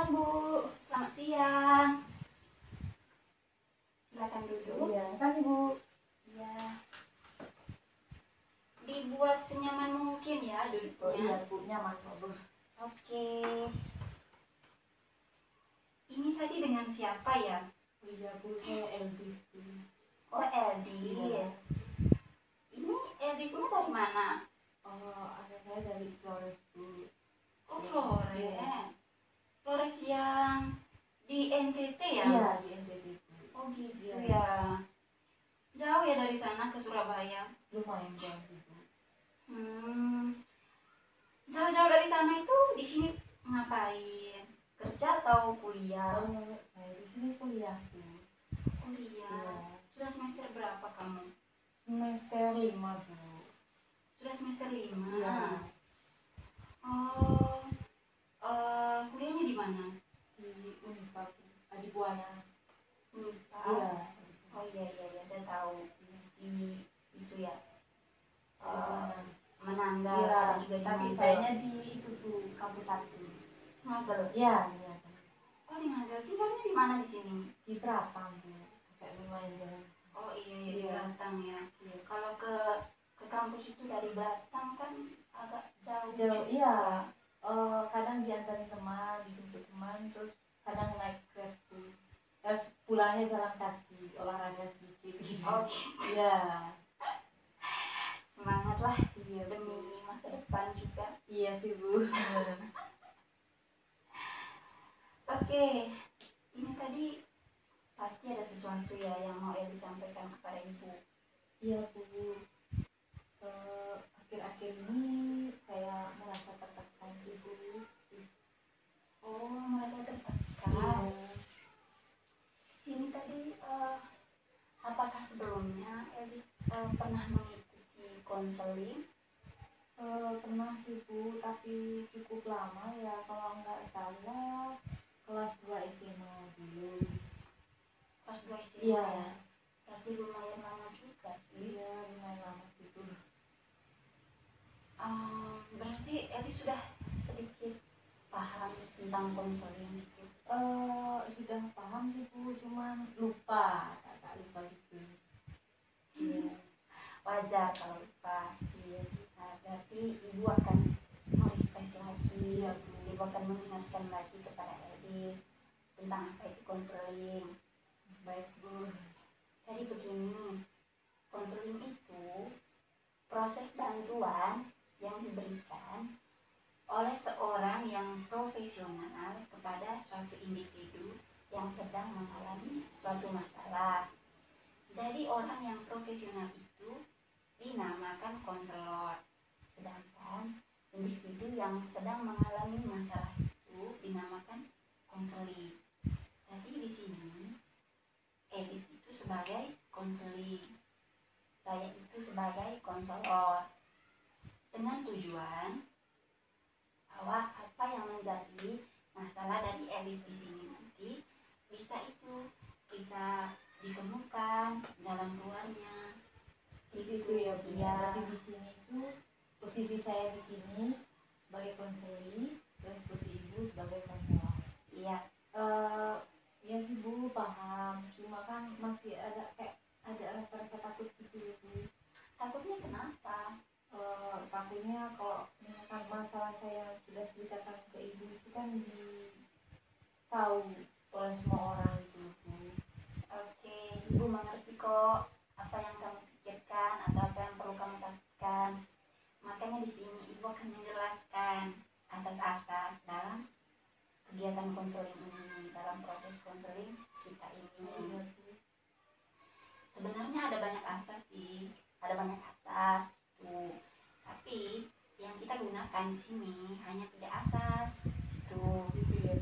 siang, Bu. Selamat siang. Silakan duduk. Iya, makasih, Bu. Iya. Dibuat senyaman mungkin ya duduknya. Oh iya, Bu, nyaman kok, Bu. Oke. Ini tadi dengan siapa ya? Oh iya, Bu, saya Elvis, Bu. Oh, Eldis. Iya. Ini Eldisnya dari mana? Oh, ada saya dari Flores, Bu. Oh, Iya. Flores. Iya. Flores yang di NTT ya? Iya, di NTT, Bu. Oh gitu Iya. ya. Jauh ya dari sana ke Surabaya? Lumayan jauh sih, Bu. Jauh-jauh dari sana itu di sini ngapain? Kerja atau kuliah? Saya di sini kuliah, Bu. Kuliah. Iya. Sudah semester berapa kamu? Semester 5, Bu. Sudah semester 5. Iya. Oh, kuliahnya di mana? Di Unpad, Bu. Di Buana. Lupa. Iya. Oh iya saya tahu. Di itu ya. Di Buana. Menangga. Iya, ada juga di tapi Ngagel. sayanya di itu, Bu, kampus 1. Ngagel. Iya, iya. Oh di Ngagel. Tinggalnya di mana di sini? Di Pratang, Bu. Kayak lumayan jauh. Oh iya di Iya. Batang ya. Iya. Kalau ke kampus itu dari Batang kan agak jauh. Jauh, iya. Kadang diantarin teman, dijemput teman, terus kadang naik Grab, Bu. Terus pulangnya jalan kaki, olahraga sedikit gitu. Oh Iya. semangat lah Iya, Bu. demi masa depan juga. Iya sih, Bu. Oke, ini tadi pasti ada sesuatu ya yang mau Eli sampaikan kepada Ibu. Iya, Bu. Akhir-akhir ini saya merasa tertekan sih, Bu. Oh, merasa tertekan. Iya. Ini tadi apakah sebelumnya Eli pernah mengikuti konseling? Pernah sih, Bu, tapi cukup lama ya, kalau nggak salah kelas 2 SMA dulu. Pas 2 SMA Iya. ya? Berarti lumayan lama juga sih. Iya, lumayan lama sih, Bu. Berarti Eli sudah sedikit paham tentang konseling gitu. Sudah paham sih, Bu, cuman lupa, agak lupa gitu. Iya. Wajar kalau lupa. Iya. Nah, berarti Ibu akan merefresh lagi. Iya, Bu. Ibu akan mengingatkan lagi kepada Eli tentang apa itu konseling. Baik, Bu. Jadi begini, konseling itu proses bantuan yang diberikan oleh seorang yang profesional kepada suatu individu yang sedang mengalami suatu masalah. Jadi orang yang profesional itu dinamakan konselor, sedangkan individu yang sedang mengalami masalah itu dinamakan konseling. Jadi di sini Elis itu sebagai konseling, saya itu sebagai konselor, dengan tujuan bahwa apa yang menjadi masalah dari Elis di sini nanti bisa ditemukan jalan keluarnya. Itu ya, Bu. Iya. Berarti di sini itu posisi saya di sini sebagai konseli, terus posisi Ibu sebagai konselor. Iya. Ya sih, Bu, paham. Cuma kan masih ada rasa-rasa takut gitu ya, Bu. Takutnya kenapa? Takutnya kalau misalkan masalah saya sudah ceritakan ke Ibu itu kan tahu oleh semua orang itu, Bu. Oke, Ibu mengerti kok apa yang kamu pikirkan atau apa yang perlu kamu takutkan. Makanya di sini Ibu akan menjelaskan asas-asas dalam kegiatan konseling ini, dalam proses konseling kita ini. Sebenarnya ada banyak asas sih, ada banyak asas tuh. Tapi yang kita gunakan di sini hanya 3 asas tuh.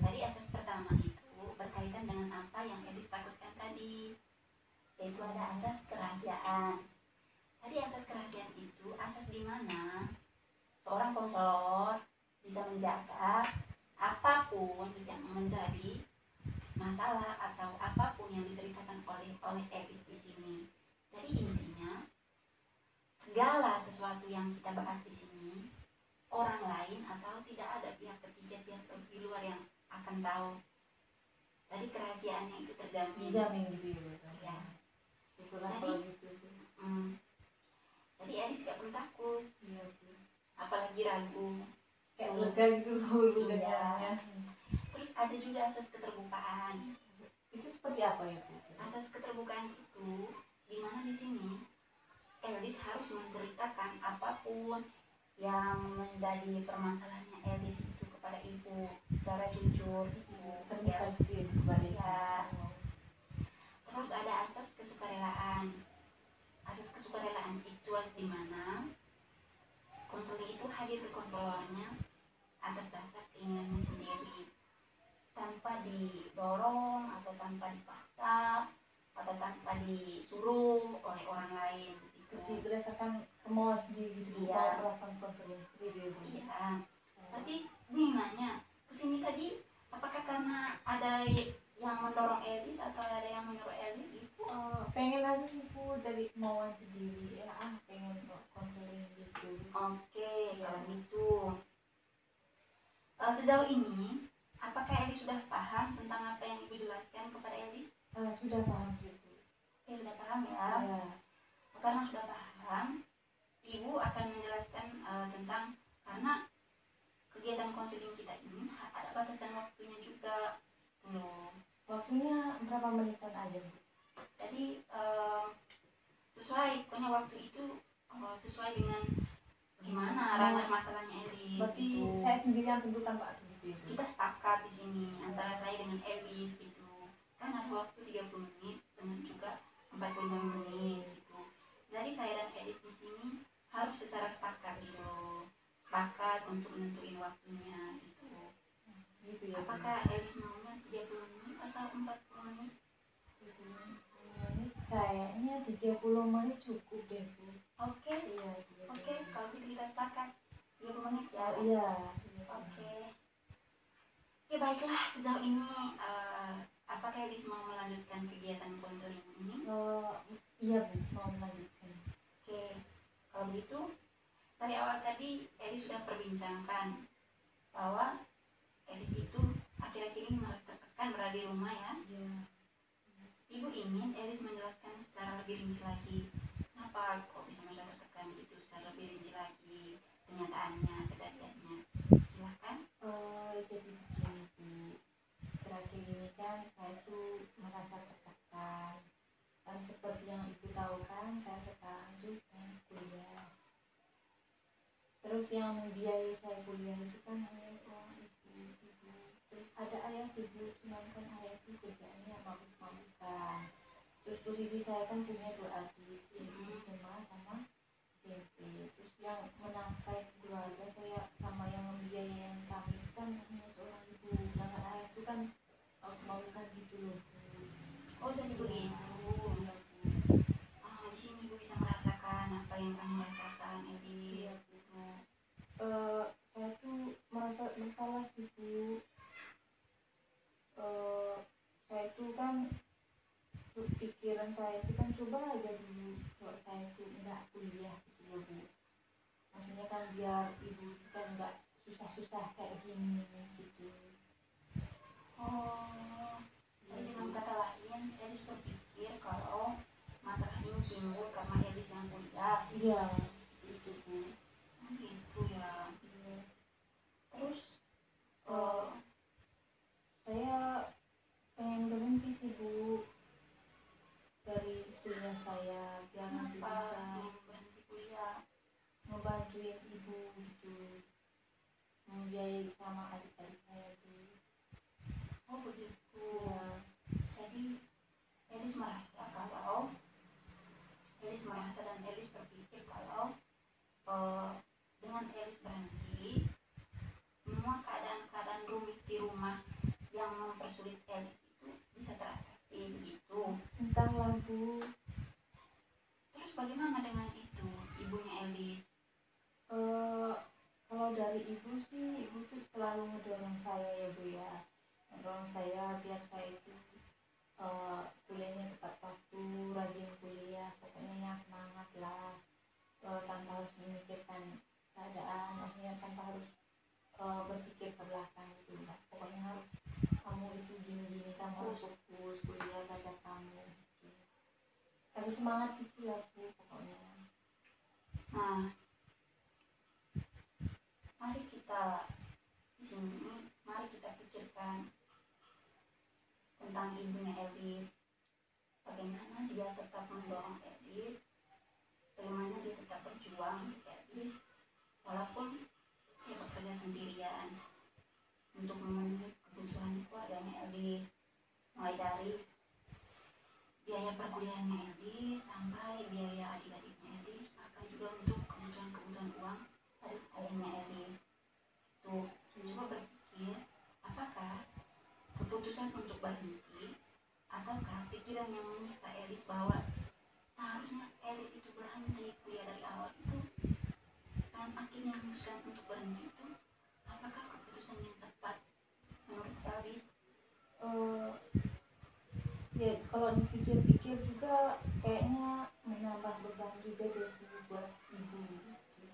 Tadi asas pertama itu berkaitan dengan apa yang Elis takutkan tadi, yaitu ada asas kerahasiaan. Jadi asas kerahasiaan itu asas di mana seorang konselor bisa menjaga apapun yang menjadi masalah atau apapun yang diceritakan oleh Elis di sini. Jadi intinya segala sesuatu yang kita bahas di sini, orang lain atau tidak ada pihak ketiga, pihak di luar yang akan tahu. Jadi kerahasiaannya itu terjamin. dijamin gitu Ya. syukurlah Jadi, kalau gitu. Jadi Elis gak perlu takut, Iya Bu, apalagi ragu. kayak lega gitu loh Iya. dengarnya. Terus ada juga asas keterbukaan. Itu seperti apa ya Bu? Asas keterbukaan itu dimana di sini Elis harus menceritakan apapun yang menjadi permasalahannya Elis itu kepada ibu secara jujur gitu. Terbuka gitu ya kepada Ya. Terus ada asas kesukarelaan. Asas kesukarelaan itu harus dimana konseling itu hadir ke konselornya atas dasar keinginannya sendiri, tanpa didorong atau tanpa dipaksa atau tanpa disuruh oleh orang lain gitu. Jadi berdasarkan kemauan sendiri gitu. Iya. Melakukan konseling sendiri Bu. Iya. Berarti gue nanya kesini tadi, apakah karena ada yang mendorong Elis atau ada yang menyuruh Elis gitu? Pengen aja sih Bu, dari kemauan sendiri ya, pengen konseling gitu. Oke, kalau gitu. Sejauh ini, apakah Elis sudah paham tentang apa yang Ibu jelaskan kepada Elis? Sudah paham gitu. Oke, sudah paham ya. Ya. Karena sudah paham, Ibu akan menjelaskan tentang, karena kegiatan konseling kita ini ada batasan waktunya juga. Waktunya berapa menitan aja Bu? Jadi sesuai, pokoknya waktu itu sesuai dengan gimana ranah masalahnya Elis. Berarti gitu. saya sendiri yang tentukan Pak gitu ya Bu? Kita sepakat di sini antara saya dengan Elis gitu. Kan ada waktu 30 menit dengan juga 45 menit gitu. Jadi saya dan Elis di sini harus secara sepakat gitu. Sepakat untuk menentuin waktunya gitu. Gitu ya Bu. Apakah Elis maunya 30 menit atau 40 menit? Kayaknya 30 menit cukup deh Bu. Oke. Iya. Oke, kalau gitu kita sepakat 30 menit ya. Iya. Oke. Oke, baiklah, sejauh ini apakah Elis mau melanjutkan kegiatan konseling ini? Iya Bu, mau melanjutkan. Oke, kalau begitu dari awal tadi Elis sudah perbincangkan bahwa Elis itu akhir-akhir ini merasa tertekan berada di rumah ya. Iya. Ibu ingin Elis menjelaskan secara lebih rinci lagi kenapa kok bisa merasa tertekan itu secara lebih rinci lagi, kenyataannya, kejadiannya. Silakan. Jadi begini Bu, terakhir ini kan saya tuh merasa tertekan. Kan seperti yang Ibu tahu kan, saya sekarang tuh sedang kuliah. Terus yang membiayai saya kuliah itu kan hanya seorang ibu. Terus ada ayah sih Bu, cuman kan ayah itu kerjaannya mabuk-mabukan. Terus posisi saya kan punya 2 adik, yaitu SMA sama SMP. Terus yang menafkahi keluarga saya sama yang membiayai kami kan hanya seorang ibu. Karena ayah itu kan mabuk-mabukan gitu loh Bu. Oh, jadi begitu. Iya Bu. Di sini Ibu bisa merasakan apa yang kamu rasakan, Elis. Iya Bu. Saya tuh merasa bersalah sih Bu. Saya tuh kan pikiran saya itu kan coba aja dulu kalau saya tuh nggak kuliah gitu loh Bu. Maksudnya kan biar ibu kan nggak susah-susah kayak gini gitu. Jadi dengan kata lain, Elis berpikir kalau masalah ini timbul karena Elis yang kuliah. Iya, itu Bu. Gitu ya. Iya. Terus saya pengen berhenti sih Bu dari kuliah saya biar nanti Kenapa bisa ingin berhenti kuliah? ngebantuin ibu gitu, membiayai sama adik-adik saya tuh. Oh begitu. Iya. Jadi Elis merasa dan Elis berpikir kalau dengan Elis berhenti, semua keadaan-keadaan rumit di rumah yang mempersulit Elis itu bisa teratasi begitu. Entahlah Bu. Terus bagaimana dengan itu, ibunya Elis? Kalau dari ibu sih, ibu tuh selalu ngedorong saya ya Bu ya, ngedorong saya biar saya itu kuliahnya tepat waktu, rajin kuliah, pokoknya yang semangat lah, tanpa harus memikirkan keadaan, maksudnya tanpa harus berpikir ke belakang gitu, pokoknya harus semangat gitu lah Bu pokoknya. Nah, mari kita di sini, mari kita pikirkan tentang ibunya Elis, bagaimana dia tetap mendorong Elis, bagaimana dia tetap berjuang untuk Elis walaupun dia bekerja sendirian untuk memenuhi kebutuhan keluarganya Elis, mulai dari biaya perkuliahannya Elis sampai biaya adik-adiknya Elis, bahkan juga untuk kebutuhan-kebutuhan uang ayahnya Elis. Tuh, coba berpikir, apakah keputusan untuk berhenti ataukah pikiran yang menyiksa Elis bahwa seharusnya Elis itu berhenti kuliah dari awal itu dan akhirnya memutuskan untuk berhenti itu, apakah keputusan yang tepat menurut Elis? Ya kalau dipikir-pikir juga kayaknya menambah beban juga deh buat ibu gitu.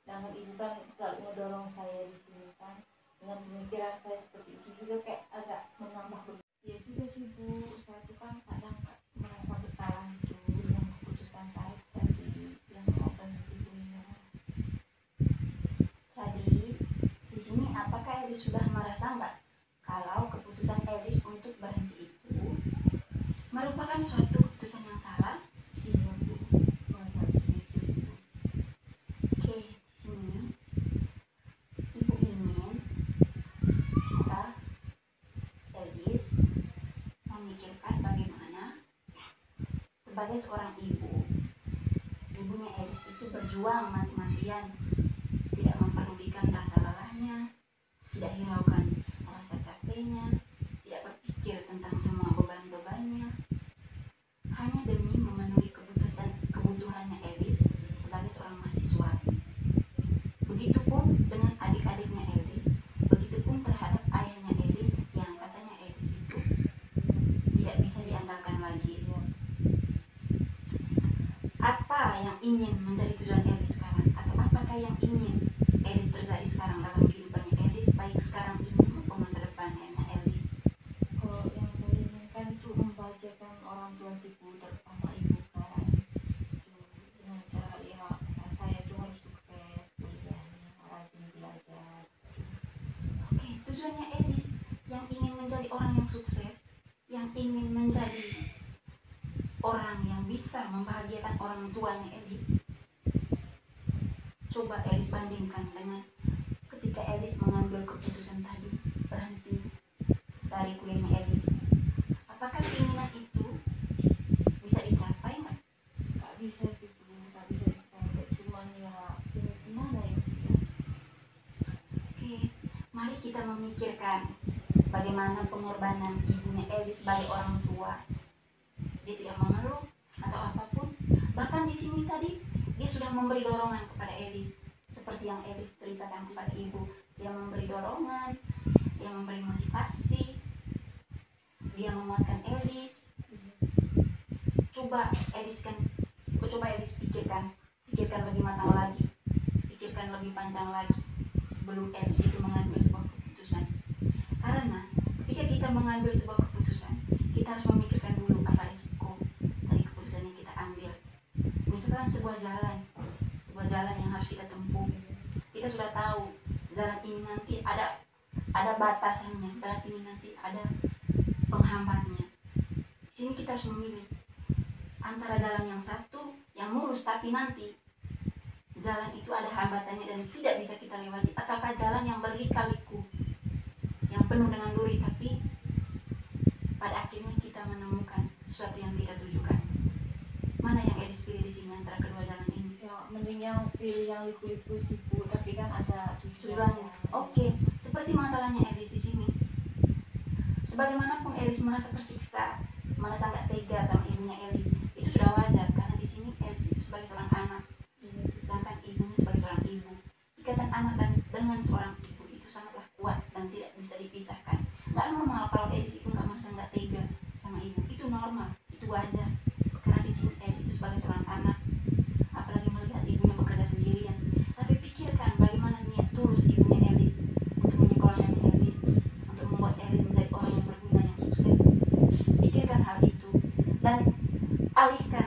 Sedangkan ibu kan selalu ngedorong saya di sini kan, dengan pemikiran saya seperti itu juga kayak agak menambah beban. Ya juga sih Bu, saya tuh kan kadang merasa bersalah gitu dengan keputusan saya tadi yang mau berhenti kuliah. Jadi di sini apakah Elis sudah merasa nggak kalau keputusan Elis untuk berhenti itu merupakan suatu keputusan yang salah? Iya Bu, merasa begitu. Oke, di sini ibu ingin kita Elis memikirkan bagaimana sebagai seorang ibu, ibunya Elis itu berjuang mati-matian, tidak memperdulikan rasa lelahnya, tidak hiraukan rasa capeknya, tidak berpikir tentang semua beban-bebannya, hanya demi memenuhi kebutuhannya Elis sebagai seorang mahasiswa. Begitupun dengan adik-adiknya Elis, begitupun terhadap ayahnya Elis yang katanya Elis itu tidak bisa diandalkan lagi. Apa yang ingin menjadi tujuan Elis sekarang? Atau apakah yang ingin Elis terjadi sekarang dalam kehidupannya Elis, baik sekarang ini maupun masa depannya Elis? Kalau yang saya inginkan itu membahagiakan orang tua sih Bu, terutama ibu kan. Dengan cara ya saya tuh harus sukses kuliahnya, rajin belajar. Oke, tujuannya Elis yang ingin menjadi orang yang sukses, yang ingin menjadi orang yang bisa membahagiakan orang tuanya Elis. Coba Elis bandingkan dengan ketika Elis mengambil keputusan tadi berhenti dari kuliahnya Elis. Apakah keinginan itu bisa dicapai nggak? Gak bisa sih Bu, gak bisa dicapai, cuman ya ini gimana ya Bu ya. Oke, mari kita memikirkan bagaimana pengorbanan ibunya Elis sebagai orang tua. Dia tidak mengeluh atau apapun. Bahkan di sini tadi dia sudah memberi dorongan kepada Elis, seperti yang Elis ceritakan kepada ibu. Dia memberi dorongan, dia memberi motivasi, dia menguatkan Elis. Coba Elis pikirkan lebih matang lagi, pikirkan lebih panjang lagi sebelum Elis itu mengambil sebuah keputusan. Karena ketika kita mengambil sebuah keputusan, kita harus memikirkan dulu apa risiko dari keputusan yang kita ambil. Misalkan sebuah jalan yang harus kita tempuh, kita sudah tahu jalan ini nanti ada batasannya, jalan ini nanti ada penghambatnya. Di sini kita harus memilih antara jalan yang satu yang mulus tapi nanti jalan itu ada hambatannya dan tidak bisa kita lewati, ataukah jalan yang berlika-liku yang penuh dengan duri tapi pada akhirnya kita menemukan sesuatu yang kita tujukan. Mana yang Elis pilih di sini antara kedua jalan ini? Ya mending yang pilih yang liku-liku sih Bu, tapi kan ada Tujuannya. Oke, seperti masalahnya Elis di sini. Sebagaimanapun Elis merasa tersiksa, merasa nggak tega sama ibunya Elis, itu sudah wajar karena di sini Elis itu sebagai seorang anak, sedangkan ibunya sebagai seorang ibu. Ikatan anak dengan seorang ibu itu sangatlah kuat dan tidak bisa dipisahkan. Nggak normal kalau Elis itu nggak merasa nggak tega sama ibu, itu normal, itu wajar. Karena di sini Elis itu sebagai seorang anak, apalagi melihat ibunya bekerja sendirian. Tapi pikirkan bagaimana niat tulus ibunya Elis untuk menyekolahkan Elis, untuk membuat Elis menjadi orang yang berguna, yang sukses. Pikirkan hal itu dan alihkan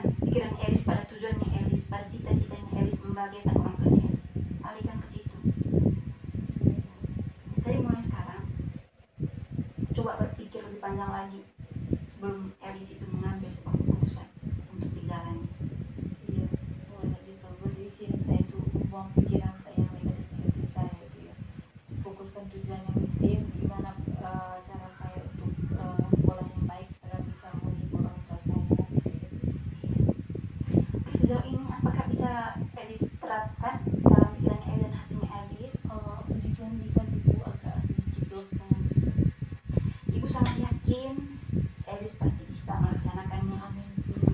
situ. Jadi mulai sekarang coba berpikir lebih panjang lagi sebelum Elis itu mengambil sebuah keputusan untuk dijalani. Iya, mulai nggak bisa di sini saya itu buang pikiran saya yang negatif negatif saya gitu ya, fokuskan tujuan yang mesti gimana cara saya untuk sekolah yang baik agar bisa menghibur orang tua saya gitu ya. Oke, sejauh ini apakah bisa Elis terapkan dalam pikirannya Elis dan hatinya Elis? Puji Tuhan bisa sih Bu, agak sedikit drop dengan Ibu sangat yakin Elis pasti bisa melaksanakannya. amin.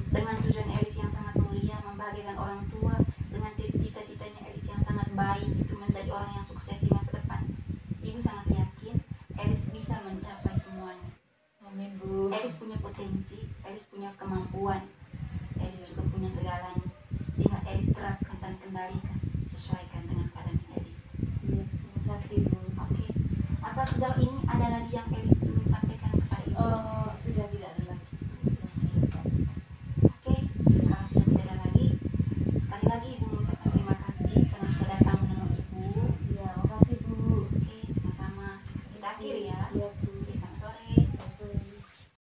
Dengan tujuan Elis yang sangat mulia membahagiakan orang tua, dengan cita-citanya Elis yang sangat baik itu menjadi orang yang sukses di masa depan, Ibu sangat yakin Elis bisa mencapai semuanya. Amin Bu. Elis punya potensi, Elis punya kemampuan, Elis juga punya segalanya. Tinggal Elis terapkan dan kendalikan, sesuaikan dengan keadaan Elis. Iya, terima kasih Bu. Oke, apa sejauh ini ada lagi yang Elis